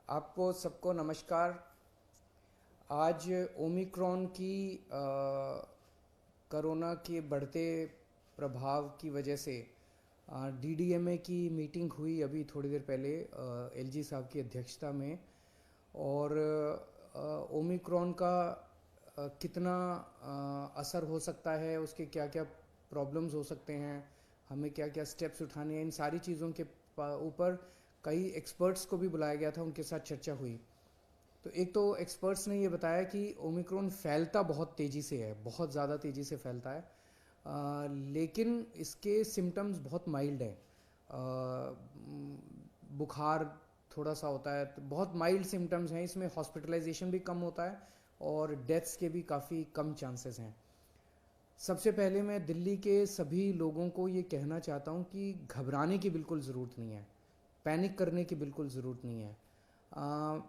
आपको सबको नमस्कार। आज ओमिक्रॉन की कोरोना के बढ़ते प्रभाव की वजह से डीडीएमए की मीटिंग हुई अभी थोड़ी देर पहले एलजी साहब की अध्यक्षता में। और ओमिक्रॉन का कितना असर हो सकता है, उसके क्या क्या प्रॉब्लम्स हो सकते हैं, हमें क्या क्या स्टेप्स उठाने हैं, इन सारी चीज़ों के ऊपर कई एक्सपर्ट्स को भी बुलाया गया था, उनके साथ चर्चा हुई। तो एक तो एक्सपर्ट्स ने ये बताया कि ओमिक्रॉन फैलता बहुत तेज़ी से है, बहुत ज़्यादा तेज़ी से फैलता है। लेकिन इसके सिम्टम्स बहुत माइल्ड है। बुखार थोड़ा सा होता है, तो बहुत माइल्ड सिम्टम्स हैं। इसमें हॉस्पिटलाइजेशन भी कम होता है और डेथ्स के भी काफ़ी कम चांसेस हैं। सबसे पहले मैं दिल्ली के सभी लोगों को ये कहना चाहता हूँ कि घबराने की बिल्कुल ज़रूरत नहीं है, पैनिक करने की बिल्कुल ज़रूरत नहीं है।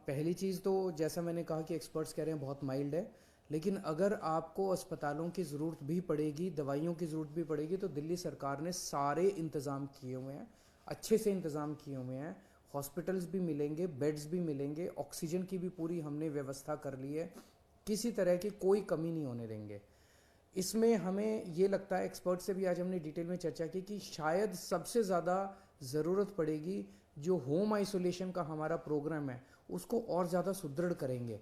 पहली चीज़ तो जैसा मैंने कहा कि एक्सपर्ट्स कह रहे हैं बहुत माइल्ड है, लेकिन अगर आपको अस्पतालों की ज़रूरत भी पड़ेगी, दवाइयों की ज़रूरत भी पड़ेगी, तो दिल्ली सरकार ने सारे इंतज़ाम किए हुए हैं, अच्छे से इंतज़ाम किए हुए हैं। हॉस्पिटल्स भी मिलेंगे, बेड्स भी मिलेंगे, ऑक्सीजन की भी पूरी हमने व्यवस्था कर ली है, किसी तरह की कोई कमी नहीं होने देंगे। इसमें हमें ये लगता है, एक्सपर्ट से भी आज हमने डिटेल में चर्चा की, कि शायद सबसे ज़्यादा ज़रूरत पड़ेगी जो होम आइसोलेशन का हमारा प्रोग्राम है उसको और ज़्यादा सुदृढ़ करेंगे।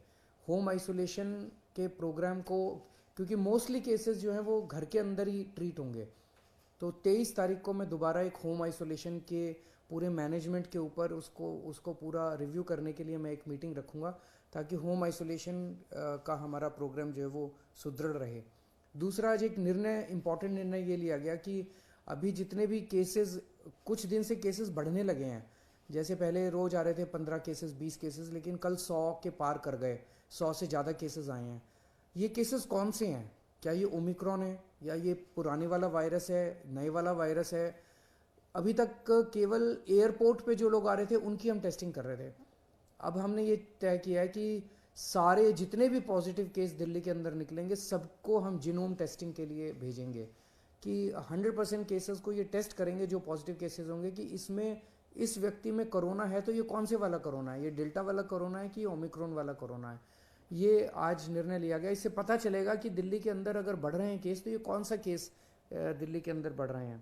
होम आइसोलेशन के प्रोग्राम को, क्योंकि मोस्टली केसेस जो हैं वो घर के अंदर ही ट्रीट होंगे, तो 23 तारीख को मैं दोबारा एक होम आइसोलेशन के पूरे मैनेजमेंट के ऊपर उसको उसको पूरा रिव्यू करने के लिए मैं एक मीटिंग रखूँगा, ताकि होम आइसोलेशन का हमारा प्रोग्राम जो है वो सुदृढ़ रहे। दूसरा, आज एक निर्णय, इम्पॉर्टेंट निर्णय ये लिया गया कि अभी जितने भी केसेस, कुछ दिन से केसेस बढ़ने लगे हैं। जैसे पहले रोज आ रहे थे 15 केसेस, 20 केसेस, लेकिन कल 100 के पार कर गए, 100 से ज़्यादा केसेस आए हैं। ये केसेस कौन से हैं? क्या ये ओमिक्रॉन है या ये पुराने वाला वायरस है, नए वाला वायरस है? अभी तक केवल एयरपोर्ट पे जो लोग आ रहे थे उनकी हम टेस्टिंग कर रहे थे। अब हमने ये तय किया है कि सारे जितने भी पॉजिटिव केस दिल्ली के अंदर निकलेंगे सबको हम जीनोम टेस्टिंग के लिए भेजेंगे, कि 100% केसेस को ये टेस्ट करेंगे जो पॉजिटिव केसेस होंगे, कि इसमें इस व्यक्ति में कोरोना है तो ये कौन से वाला कोरोना है, ये डेल्टा वाला कोरोना है कि ओमिक्रॉन वाला कोरोना है। ये आज निर्णय लिया गया। इससे पता चलेगा कि दिल्ली के अंदर अगर बढ़ रहे हैं केस तो ये कौन सा केस दिल्ली के अंदर बढ़ रहे हैं।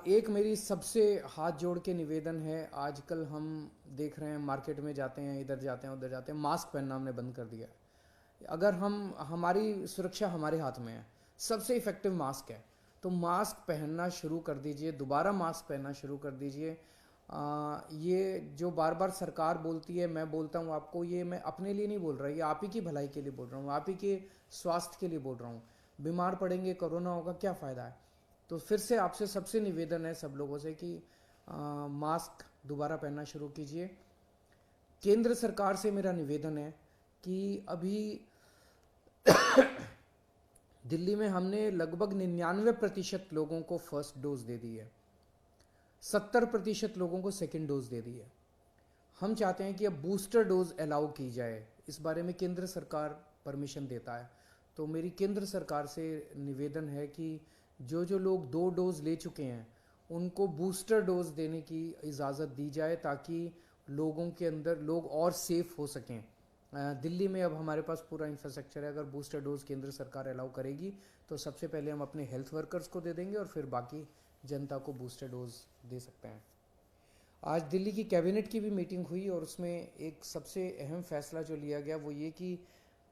एक मेरी सबसे हाथ जोड़ के निवेदन है, आजकल हम देख रहे हैं मार्केट में जाते हैं, इधर जाते हैं उधर जाते हैं, मास्क पहनना हमने बंद कर दिया है। अगर हमारी सुरक्षा हमारे हाथ में है, सबसे इफ़ेक्टिव मास्क है, तो मास्क पहनना शुरू कर दीजिए, दोबारा मास्क पहनना शुरू कर दीजिए। ये जो बार बार सरकार बोलती है, मैं बोलता हूँ आपको, ये मैं अपने लिए नहीं बोल रहा, ये आप ही की भलाई के लिए बोल रहा हूँ, आप ही के स्वास्थ्य के लिए बोल रहा हूँ। बीमार पड़ेंगे, कोरोना होगा, क्या फ़ायदा है? तो फिर से आपसे सबसे निवेदन है सब लोगों से कि मास्क दोबारा पहनना शुरू कीजिए। केंद्र सरकार से मेरा निवेदन है कि अभी दिल्ली में हमने लगभग 99% लोगों को फर्स्ट डोज दे दी है, 70% लोगों को सेकेंड डोज दे दी है। हम चाहते हैं कि अब बूस्टर डोज अलाउ की जाए, इस बारे में केंद्र सरकार परमिशन देता है। तो मेरी केंद्र सरकार से निवेदन है कि जो जो लोग 2 डोज ले चुके हैं उनको बूस्टर डोज देने की इजाज़त दी जाए, ताकि लोगों के अंदर लोग और सेफ हो सकें। दिल्ली में अब हमारे पास पूरा इंफ्रास्ट्रक्चर है, अगर बूस्टर डोज केंद्र सरकार अलाउ करेगी तो सबसे पहले हम अपने हेल्थ वर्कर्स को दे देंगे और फिर बाकी जनता को बूस्टर डोज दे सकते हैं। आज दिल्ली की कैबिनेट की भी मीटिंग हुई और उसमें एक सबसे अहम फैसला जो लिया गया वो ये कि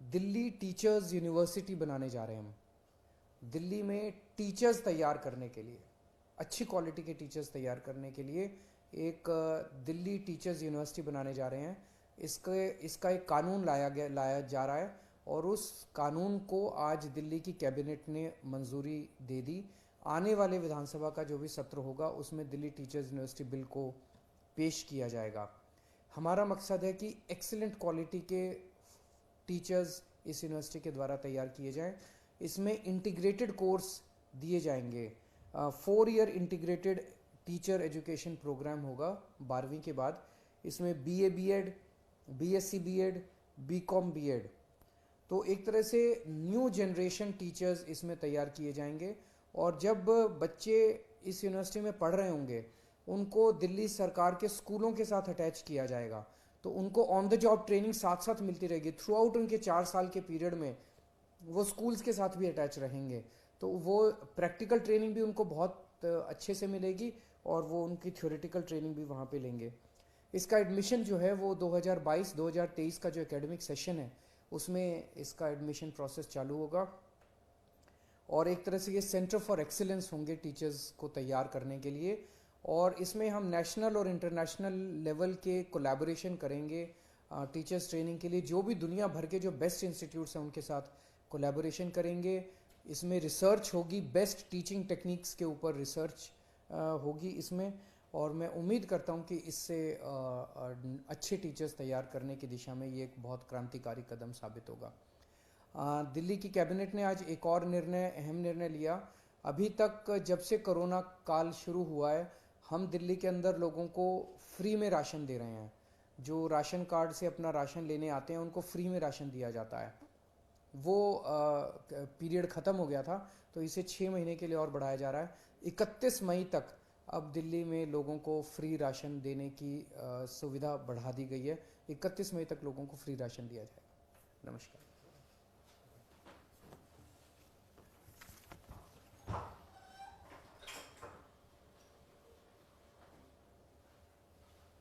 दिल्ली टीचर्स यूनिवर्सिटी बनाने जा रहे हैं हम। दिल्ली में टीचर्स तैयार करने के लिए, अच्छी क्वालिटी के टीचर्स तैयार करने के लिए एक दिल्ली टीचर्स यूनिवर्सिटी बनाने जा रहे हैं। इसका एक कानून लाया जा रहा है और उस कानून को आज दिल्ली की कैबिनेट ने मंजूरी दे दी। आने वाले विधानसभा का जो भी सत्र होगा उसमें दिल्ली टीचर्स यूनिवर्सिटी बिल को पेश किया जाएगा। हमारा मकसद है कि एक्सीलेंट क्वालिटी के टीचर्स इस यूनिवर्सिटी के द्वारा तैयार किए जाएं। इसमें इंटीग्रेटेड कोर्स दिए जाएंगे। 4 year integrated teacher education programme होगा 12वीं के बाद। इसमें BA BEd, BSc BEd, BCom BEd, तो एक तरह से न्यू जनरेशन टीचर्स इसमें तैयार किए जाएंगे। और जब बच्चे इस यूनिवर्सिटी में पढ़ रहे होंगे उनको दिल्ली सरकार के स्कूलों के साथ अटैच किया जाएगा। तो उनको ऑन द जॉब ट्रेनिंग साथ साथ मिलती रहेगी थ्रू आउट उनके 4 साल के पीरियड में। वो स्कूल्स के साथ भी अटैच रहेंगे, तो वो प्रैक्टिकल ट्रेनिंग भी उनको बहुत अच्छे से मिलेगी और वो उनकी थ्योरेटिकल ट्रेनिंग भी वहाँ पे लेंगे। इसका एडमिशन जो है वो 2022-2023 का जो एकेडमिक सेशन है उसमें इसका एडमिशन प्रोसेस चालू होगा। और एक तरह से ये सेंटर फॉर एक्सीलेंस होंगे टीचर्स को तैयार करने के लिए। और इसमें हम नेशनल और इंटरनेशनल लेवल के कोलैबोरेशन करेंगे टीचर्स ट्रेनिंग के लिए। जो भी दुनिया भर के जो बेस्ट इंस्टीट्यूट्स हैं उनके साथ कोलैबोरेशन करेंगे। इसमें रिसर्च होगी, बेस्ट टीचिंग टेक्निक्स के ऊपर रिसर्च होगी इसमें। और मैं उम्मीद करता हूँ कि इससे अच्छे टीचर्स तैयार करने की दिशा में ये एक बहुत क्रांतिकारी कदम साबित होगा। दिल्ली की कैबिनेट ने आज एक और अहम निर्णय लिया। अभी तक जब से कोरोना काल शुरू हुआ है, हम दिल्ली के अंदर लोगों को फ्री में राशन दे रहे हैं। जो राशन कार्ड से अपना राशन लेने आते हैं उनको फ्री में राशन दिया जाता है। वो पीरियड ख़त्म हो गया था, तो इसे 6 महीने के लिए और बढ़ाया जा रहा है। 31 मई तक अब दिल्ली में लोगों को फ्री राशन देने की सुविधा बढ़ा दी गई है। 31 मई तक लोगों को फ्री राशन दिया जाएगा। नमस्कार।